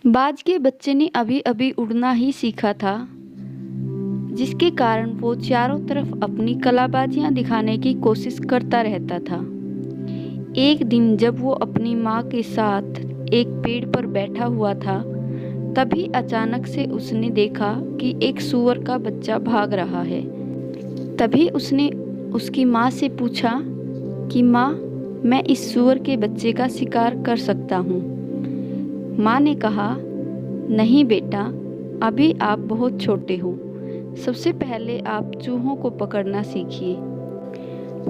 बाज के बच्चे ने अभी अभी उड़ना ही सीखा था, जिसके कारण वो चारों तरफ अपनी कलाबाजियां दिखाने की कोशिश करता रहता था। एक दिन जब वो अपनी माँ के साथ एक पेड़ पर बैठा हुआ था, तभी अचानक से उसने देखा कि एक सूअर का बच्चा भाग रहा है। तभी उसने उसकी माँ से पूछा कि माँ, मैं इस सूअर के बच्चे का शिकार कर सकता हूँ? माँ ने कहा, नहीं बेटा, अभी आप बहुत छोटे हो। सबसे पहले आप चूहों को पकड़ना सीखिए।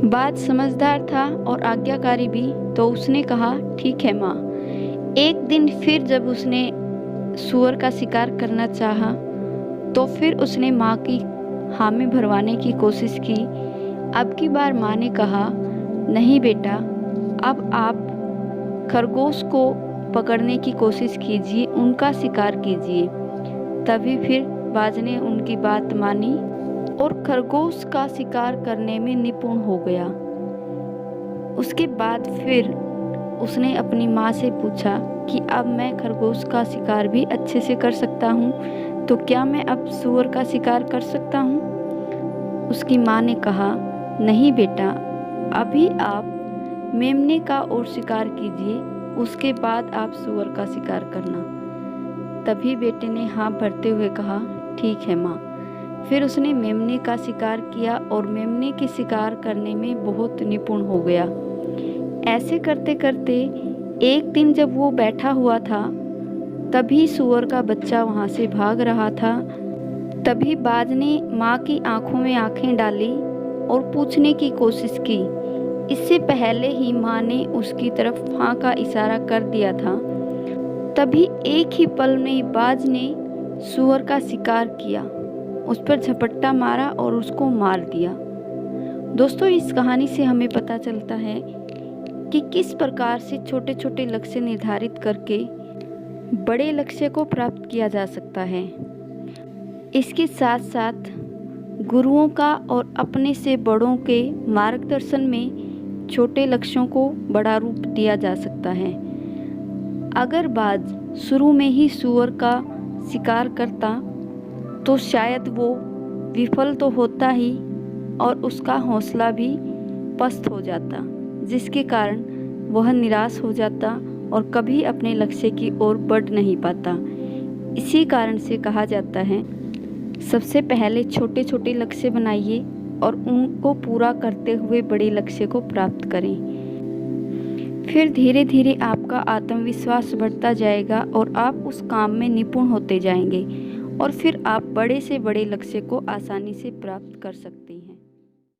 बाज समझदार था और आज्ञाकारी भी, तो उसने कहा, ठीक है माँ। एक दिन फिर जब उसने सूअर का शिकार करना चाहा, तो फिर उसने माँ की हामी भरवाने की कोशिश की। अब की बार माँ ने कहा, नहीं बेटा, अब आप खरगोश को पकड़ने की कोशिश कीजिए, उनका शिकार कीजिए। तभी फिर बाज ने उनकी बात मानी और खरगोश का शिकार करने में निपुण हो गया। उसके बाद फिर उसने अपनी माँ से पूछा कि अब मैं खरगोश का शिकार भी अच्छे से कर सकता हूँ, तो क्या मैं अब सूअर का शिकार कर सकता हूँ? उसकी माँ ने कहा, नहीं बेटा, अभी आप मेमने का और शिकार कीजिए, उसके बाद आप सूअर का शिकार करना। तभी बेटे ने हाँ भरते हुए कहा, ठीक है माँ। फिर उसने मेमने का शिकार किया और मेमने के शिकार करने में बहुत निपुण हो गया। ऐसे करते करते एक दिन जब वो बैठा हुआ था, तभी सूअर का बच्चा वहाँ से भाग रहा था। तभी बाज ने माँ की आंखों में आंखें डाली और पूछने की कोशिश की। इससे पहले ही माँ ने उसकी तरफ हाँ का इशारा कर दिया था। तभी एक ही पल में बाज ने सूअर का शिकार किया, उस पर झपट्टा मारा और उसको मार दिया। दोस्तों, इस कहानी से हमें पता चलता है कि किस प्रकार से छोटे छोटे लक्ष्य निर्धारित करके बड़े लक्ष्य को प्राप्त किया जा सकता है। इसके साथ साथ गुरुओं का और अपने से बड़ों के मार्गदर्शन में छोटे लक्ष्यों को बड़ा रूप दिया जा सकता है। अगर बाज शुरू में ही सूअर का शिकार करता तो शायद वो विफल तो होता ही और उसका हौसला भी पस्त हो जाता, जिसके कारण वह निराश हो जाता और कभी अपने लक्ष्य की ओर बढ़ नहीं पाता। इसी कारण से कहा जाता है, सबसे पहले छोटे छोटे लक्ष्य बनाइए और उनको पूरा करते हुए बड़े लक्ष्य को प्राप्त करें। फिर धीरे धीरे आपका आत्मविश्वास बढ़ता जाएगा और आप उस काम में निपुण होते जाएंगे और फिर आप बड़े से बड़े लक्ष्य को आसानी से प्राप्त कर सकते हैं।